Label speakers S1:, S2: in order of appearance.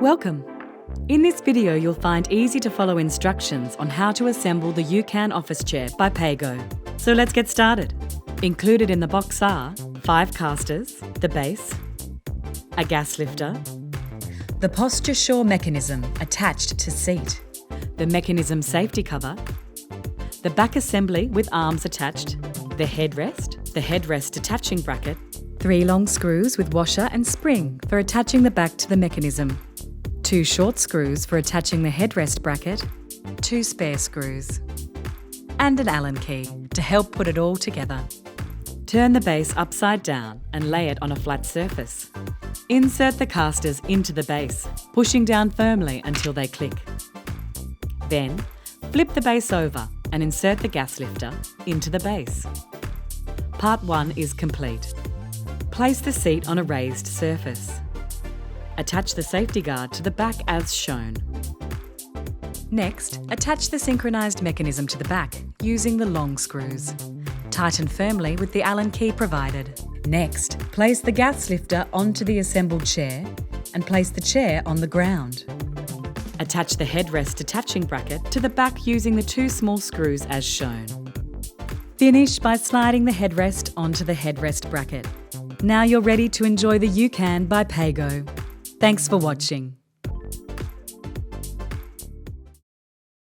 S1: Welcome! In this video, you'll find easy to follow instructions on how to assemble the Yucan office chair by Pago. So let's get started. Included in the box are 5 casters, the base, a gas lifter, the posture sure mechanism attached to seat, the mechanism safety cover, the back assembly with arms attached, the headrest detaching bracket, 3 long screws with washer and spring for attaching the back to the mechanism, 2 short screws for attaching the headrest bracket, 2 spare screws, and an Allen key to help put it all together. Turn the base upside down and lay it on a flat surface. Insert the casters into the base, pushing down firmly until they click. Then, flip the base over and insert the gas lifter into the base. Part 1 is complete. Place the seat on a raised surface. Attach the safety guard to the back as shown. Next, attach the synchronised mechanism to the back using the long screws. Tighten firmly with the Allen key provided. Next, place the gas lifter onto the assembled chair and place the chair on the ground. Attach the headrest detaching bracket to the back using the 2 small screws as shown. Finish by sliding the headrest onto the headrest bracket. Now you're ready to enjoy the Yucan by Pago. Thanks for watching.